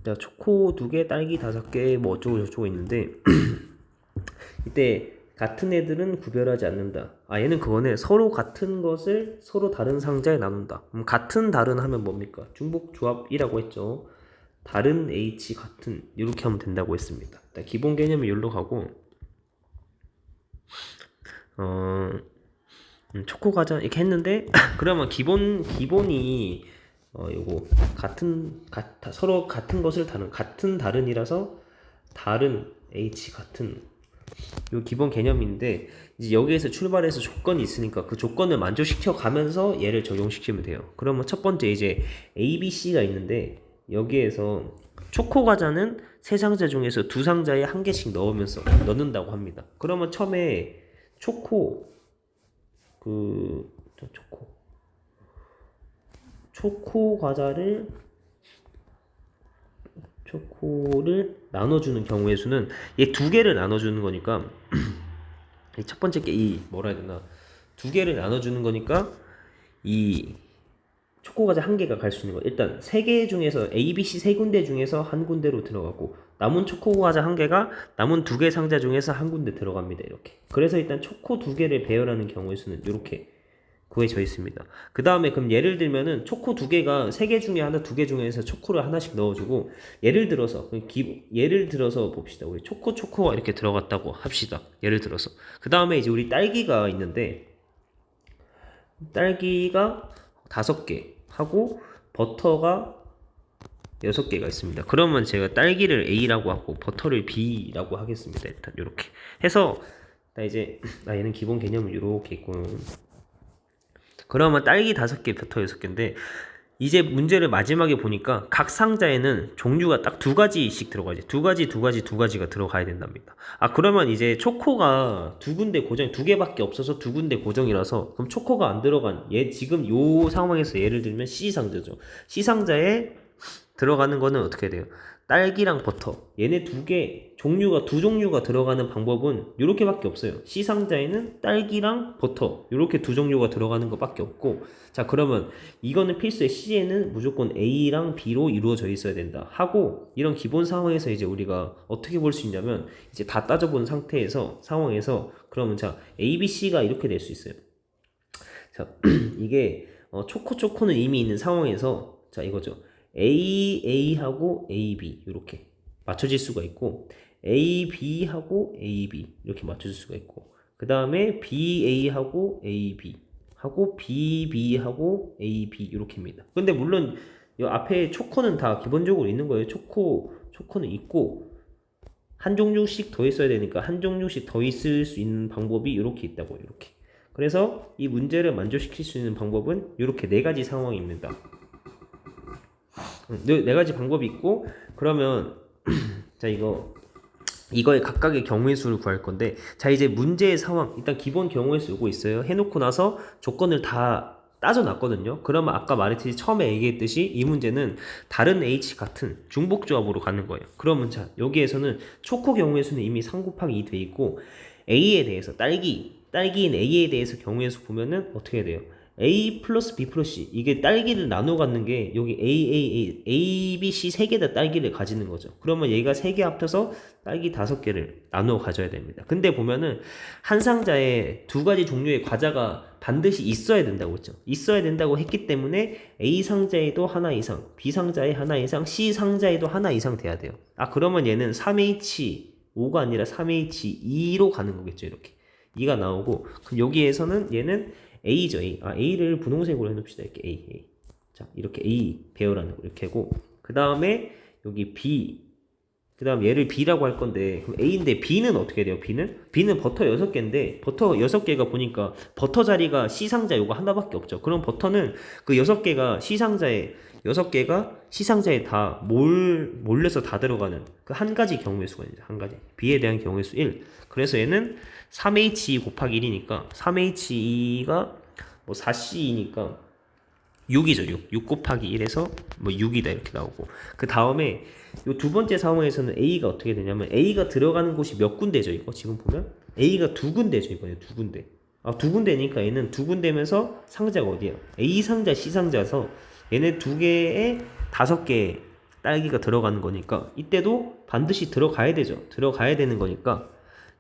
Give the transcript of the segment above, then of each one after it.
자, 초코 2개, 딸기 5개, 뭐 어쩌고 저쩌고 있는데 이때 같은 애들은 구별하지 않는다. 아, 얘는 그거네. 서로 같은 것을 서로 다른 상자에 나눈다. 같은 다른 하면 뭡니까? 중복 조합이라고 했죠. 다른 H 같은 이렇게 하면 된다고 했습니다. 일단 기본 개념이 여기로 가고 어, 초코 과자 이렇게 했는데 그러면 기본이 요거 서로 같은 것을 다른 같은 다른이라서 다른 H 같은 요 기본 개념인데 이제 여기에서 출발해서 조건이 있으니까 그 조건을 만족시켜 가면서 얘를 적용시키면 돼요. 그러면 첫 번째 이제 A, B, C가 있는데 여기에서 초코 과자는 세 상자 중에서 두 상자에 한 개씩 넣는다고 합니다. 그러면 처음에 초코 그 초코 과자를 초코를 나눠주는 경우의 수는 얘 2개를 나눠주는 거니까 첫 번째 게 이 뭐라 해야 되나 2개를 나눠주는 거니까 이 초코 과자 1개가 갈 수 있는 거 일단 3개 중에서 A, B, C 3군데 중에서 한 군데로 들어가고 남은 초코 과자 1개가 남은 2개 상자 중에서 한 군데 들어갑니다. 이렇게 그래서 일단 초코 2개를 배열하는 경우의 수는 이렇게 구해져 있습니다. 그 다음에 그럼 예를 들면은 초코 2개가 3개 중에 하나 2개 중에서 초코를 하나씩 넣어주고 예를 들어서 봅시다. 우리 초코가 이렇게 들어갔다고 합시다. 예를 들어서 그 다음에 이제 우리 딸기가 있는데 딸기가 5개 하고 버터가 6개가 있습니다. 그러면 제가 딸기를 A라고 하고 버터를 B라고 하겠습니다. 일단 이렇게 해서 얘는 기본 개념은 이렇게 있고 그러면 딸기 5개, 버터 6개인데 이제 문제를 마지막에 보니까 각 상자에는 종류가 딱 2가지씩 들어가지. 2가지가 들어가야 된답니다. 아, 그러면 이제 초코가 2개밖에 없어서 2군데 고정이라서 그럼 초코가 안 들어간 지금 요 상황에서 예를 들면 C 상자죠. C 상자에 들어가는 거는 어떻게 돼요? 딸기랑 버터 얘네 종류가 2종류가 들어가는 방법은 이렇게밖에 없어요. C 상자에는 딸기랑 버터 이렇게 2종류가 들어가는 것밖에 없고 자 그러면 이거는 필수에 C에는 무조건 A랑 B로 이루어져 있어야 된다 하고 이런 기본 상황에서 이제 우리가 어떻게 볼 수 있냐면 이제 다 따져본 상황에서 그러면 자 A, B, C가 이렇게 될 수 있어요. 자 이게 초코는 이미 있는 상황에서 자 이거죠. A하고 AB 이렇게 맞춰질 수가 있고 AB하고 AB 이렇게 맞춰질 수가 있고 그 다음에 BA하고 AB 하고 BB하고 AB 이렇게입니다. 근데 물론 이 앞에 초코는 다 기본적으로 있는 거예요. 초코는 있고 한 종류씩 더 있어야 되니까 한 종류씩 더 있을 수 있는 방법이 이렇게 있다고 이렇게. 그래서 이 문제를 만족시킬 수 있는 방법은 이렇게 4가지 상황입니다. 4가지 방법이 있고 그러면 자 이거의 각각의 경우의 수를 구할 건데 자 이제 문제의 상황 일단 기본 경우의 수 요거 있어요. 해놓고 나서 조건을 다 따져놨거든요. 그러면 아까 말했듯이 처음에 얘기했듯이 이 문제는 다른 H 같은 중복 조합으로 가는 거예요. 그러면 자 여기에서는 초코 경우의 수는 이미 3 곱하기 2 돼 있고 A에 대해서 딸기인 A에 대해서 경우의 수 보면은 어떻게 돼요? A 플러스 B 플러스 C 이게 딸기를 나눠 갖는 게 여기 A, B, C 3개 다 딸기를 가지는 거죠. 그러면 얘가 3개 합쳐서 딸기 5개를 나눠 가져야 됩니다. 근데 보면은 한 상자에 2가지 종류의 과자가 반드시 있어야 된다고 했죠. 있어야 된다고 했기 때문에 A 상자에도 하나 이상, B 상자에 하나 이상, C 상자에도 하나 이상 돼야 돼요. 아 그러면 얘는 3H5가 아니라 3H2로 가는 거겠죠. 이렇게 2가 나오고 그럼 여기에서는 얘는 A죠. A. A를 분홍색으로 해놓읍시다. 이렇게 A. 자, 이렇게 A 배열하는 거 이렇게 하고 그 다음에 여기 B 그 다음 얘를 B라고 할 건데 그럼 A인데 B는 어떻게 돼요? B는 버터 6개인데 버터 6개가 보니까 버터 자리가 C 상자 요거 하나밖에 없죠. 그럼 버터는 그 6개가 C 상자에 다 몰려서 다 들어가는 그 한 가지 경우의 수가 있죠. 한 가지. B에 대한 경우의 수 1. 그래서 얘는 3H2 곱하기 1이니까 3H2가 뭐 4C이니까 6이죠. 6 곱하기 1에서 뭐 6이다 이렇게 나오고 그 다음에 요 두 번째 상황에서는 A가 어떻게 되냐면 A가 들어가는 곳이 몇 군데죠. 이거 지금 보면 A가 2군데죠. 이번에 2군데 2군데니까 얘는 2군데면서 상자가 어디야? A 상자, C 상자서 얘네 2개에 5개 딸기가 들어가는 거니까 이때도 반드시 들어가야 되죠. 들어가야 되는 거니까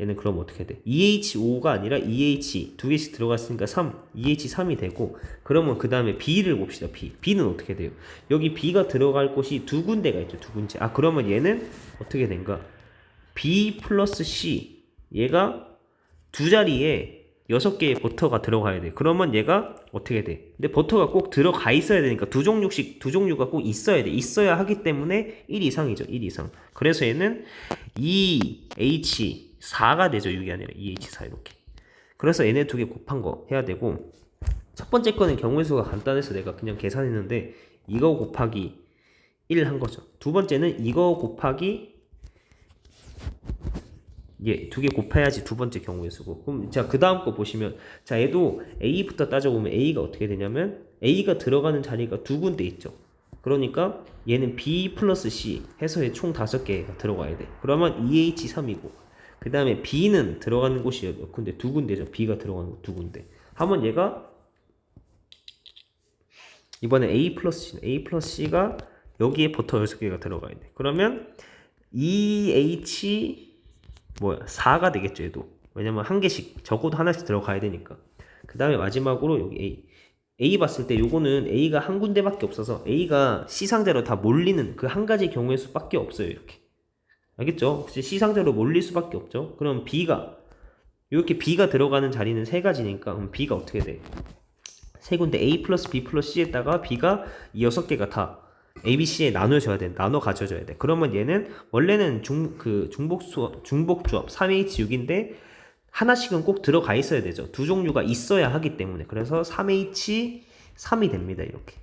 얘는 그럼 어떻게 돼? EH5가 아니라 EH 두 개씩 들어갔으니까 3, EH3이 되고 그러면 그 다음에 B를 봅시다. B는 어떻게 돼요? 여기 B가 들어갈 곳이 두 군데가 있죠. 두 군데. 아 그러면 얘는 어떻게 된가? B 플러스 C 얘가 두 자리에 6개의 버터가 들어가야 돼. 그러면 얘가 어떻게 돼? 근데 버터가 꼭 들어가 있어야 되니까 두 종류가 꼭 있어야 돼. 있어야 하기 때문에 1 이상이죠. 1 이상. 그래서 얘는 EH4가 되죠. 6이 아니라 EH4 이렇게. 그래서 얘네 두 개 곱한 거 해야 되고 첫 번째 거는 경우의 수가 간단해서 내가 그냥 계산했는데 이거 곱하기 1 한 거죠. 두 번째는 이거 곱하기 예, 두 개 곱해야지 두 번째 경우의 수고. 그럼 자, 그 다음 거 보시면 자, 얘도 A부터 따져보면 A가 어떻게 되냐면 A가 들어가는 자리가 두 군데 있죠. 그러니까 얘는 B 플러스 C 해서 총 5개가 들어가야 돼. 그러면 EH3이고 그 다음에 B는 들어가는 곳이 몇 군데? 두 군데죠. B가 들어가는 곳 두 군데. 하면 얘가 이번에 A 플러스 C가 여기에 버터 6개가 들어가야 돼. 그러면 EH 4가 되겠죠. 얘도 왜냐면 한 개씩 적어도 하나씩 들어가야 되니까. 그 다음에 마지막으로 여기 A 봤을 때 요거는 A가 한 군데밖에 없어서 A가 C 상대로 다 몰리는 그 한 가지 경우의 수밖에 없어요. 이렇게 알겠죠? 혹시 C 상대로 몰릴 수밖에 없죠. 그럼 B가 이렇게 B가 들어가는 자리는 세 가지니까 그럼 B가 어떻게 돼? 세 군데 A 플러스 B 플러스 C에다가 B가 이 6개가 다 A, B, C에 나눠줘야 돼. 나눠 가져줘야 돼. 그러면 얘는 원래는 중복조합 3H6인데 하나씩은 꼭 들어가 있어야 되죠. 두 종류가 있어야 하기 때문에. 그래서 3H3이 됩니다. 이렇게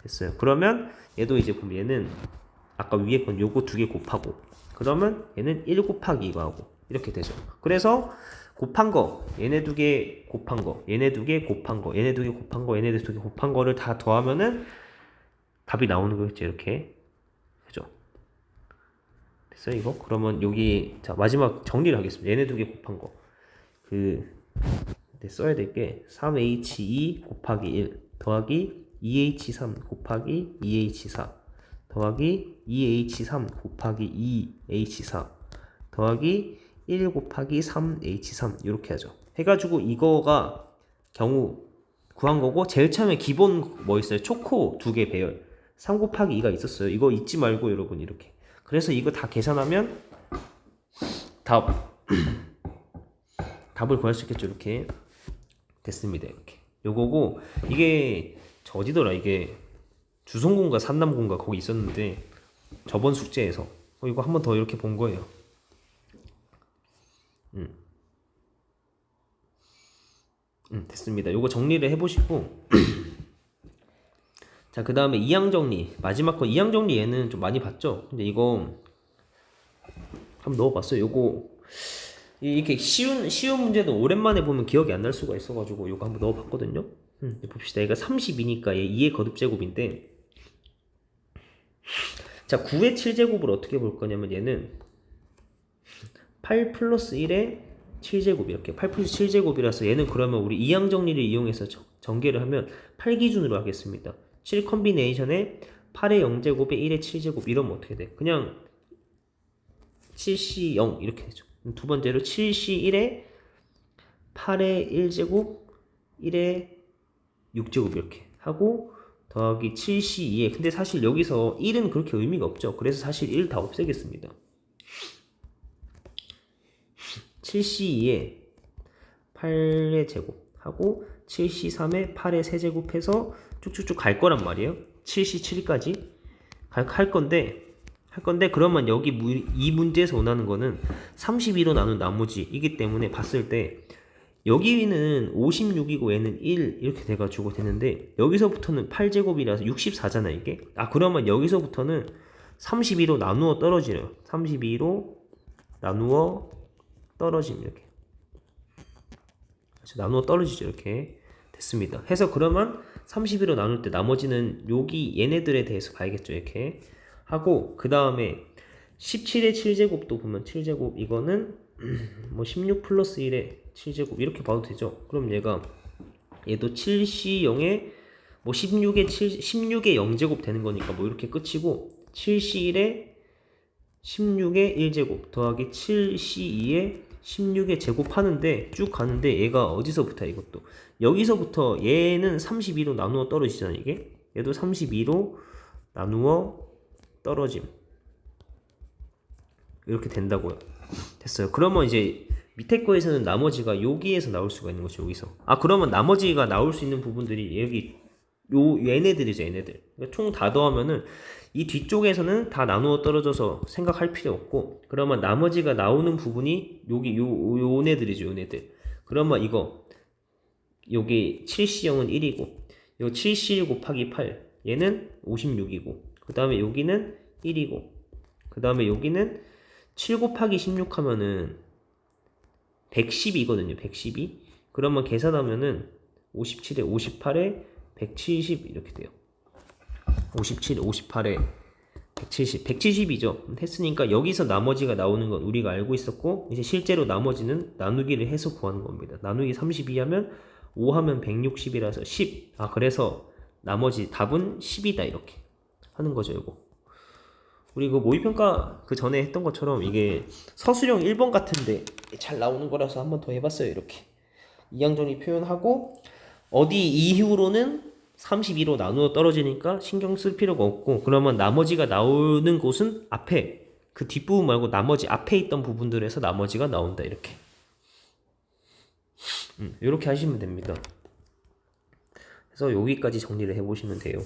됐어요. 그러면 얘도 이제 보면 얘는 아까 위에 건 요거 두 개 곱하고 그러면 얘는 1 곱하기 이거 하고 이렇게 되죠. 그래서 곱한 거, 얘네 두 개 곱한 거, 얘네 두 개 곱한 거, 얘네 두 개 곱한 거, 얘네 두 개 곱한 거를 다 더하면은 답이 나오는 거겠죠. 이렇게 그죠? 됐어요 이거? 그러면 여기 자 마지막 정리를 하겠습니다. 얘네 두 개 곱한 거 써야 될 게 3H2 곱하기 1 더하기 2H3 곱하기 2H4 더하기 2H3 곱하기 2H4 더하기 1 곱하기 3H3 이렇게 하죠. 해가지고 이거가 경우 구한 거고 제일 처음에 기본 뭐 있어요? 초코 두 개 배열 3 곱하기 2가 있었어요. 이거 잊지 말고 여러분 이렇게. 그래서 이거 다 계산하면 답을 구할 수 있겠죠. 이렇게 됐습니다. 이렇게 요거고 이게 저 어디더라 이게 주성고인가 산남고인가 거기 있었는데 저번 숙제에서 이거 한 번 더 이렇게 본 거예요. 됐습니다. 요거 정리를 해보시고 자, 그 다음에 이항 정리 마지막 거 이항 정리 얘는 좀 많이 봤죠. 근데 이거 한번 넣어봤어요. 요거 이렇게 쉬운 문제도 오랜만에 보면 기억이 안 날 수가 있어가지고 요거 한번 넣어봤거든요. 봅시다. 얘가 32니까 얘 2의 거듭제곱인데 자 9의 7제곱을 어떻게 볼 거냐면 얘는 8 플러스 1의 7제곱 이렇게 8 플러스 7제곱이라서 얘는 그러면 우리 이항 정리를 이용해서 전개를 하면 8 기준으로 하겠습니다. 7 컴비네이션에 8의 0제곱에 1의 7제곱 이러면 어떻게 돼? 그냥 7C 0 이렇게 되죠. 두 번째로 7C 1에 8의 1제곱 1의 6제곱 이렇게 하고 더하기 7C 2에 근데 사실 여기서 1은 그렇게 의미가 없죠. 그래서 사실 1 다 없애겠습니다. 7C 2에 8의 제곱 하고 7C 3에 8의 세제곱 해서 쭉쭉쭉 갈 거란 말이에요. 7C 7까지 할 건데 그러면 여기 이 문제에서 원하는 거는 32로 나눈 나머지이기 때문에 봤을 때 여기는 56이고 얘는 1 이렇게 돼가지고 되는데 여기서부터는 8제곱이라서 64잖아 이게. 아 그러면 여기서부터는 32로 나누어 떨어지래요. 32로 나누어 떨어짐 이렇게 나누어 떨어지죠. 이렇게 됐습니다. 해서 그러면 32로 나눌 때 나머지는 여기 얘네들에 대해서 봐야겠죠. 이렇게 하고 그 다음에 17의 7제곱도 보면 7제곱 이거는 뭐 16 플러스 1의 7제곱 이렇게 봐도 되죠. 그럼 얘도 7C0에 뭐 16의 0제곱 되는 거니까 뭐 이렇게 끝이고 7C1에 16의 1제곱 더하기 7C2에 16의 제곱하는데 쭉 가는데 얘가 어디서부터 이것도 여기서부터 얘는 32로 나누어 떨어지잖아. 이게 얘도 32로 나누어 떨어짐 이렇게 된다고요. 됐어요. 그러면 이제 밑에 거에서는 나머지가 여기에서 나올 수가 있는 거죠. 여기서. 아 그러면 나머지가 나올 수 있는 부분들이 여기 얘네들이죠. 얘네들. 그러니까 총 다 더하면은 이 뒤쪽에서는 다 나누어 떨어져서 생각할 필요 없고, 그러면 나머지가 나오는 부분이 여기 요네들이죠. 요네들. 그러면 이거 여기 7C0은 1이고 요 7C1 곱하기 8 얘는 56이고 그 다음에 여기는 1이고 그 다음에 여기는 7 곱하기 16 하면은 110이거든요. 112. 그러면 계산하면은 57에 58에 170 이렇게 돼요. 57에 58에 170. 170이죠. 했으니까 여기서 나머지가 나오는 건 우리가 알고 있었고, 이제 실제로 나머지는 나누기를 해서 구하는 겁니다. 나누기 32 하면 5 하면 160이라서 10. 아 그래서 나머지 답은 10이다 이렇게 하는 거죠. 이거 우리 그 모의평가 그 전에 했던 것처럼 이게 서술형 1번 같은데 잘 나오는 거라서 한 번 더 해봤어요. 이렇게 이항정리 표현하고 어디 이후로는 32로 나누어 떨어지니까 신경 쓸 필요가 없고, 그러면 나머지가 나오는 곳은 앞에 그 뒷부분 말고 나머지 앞에 있던 부분들에서 나머지가 나온다 이렇게 이렇게 하시면 됩니다. 그래서 여기까지 정리를 해보시면 돼요.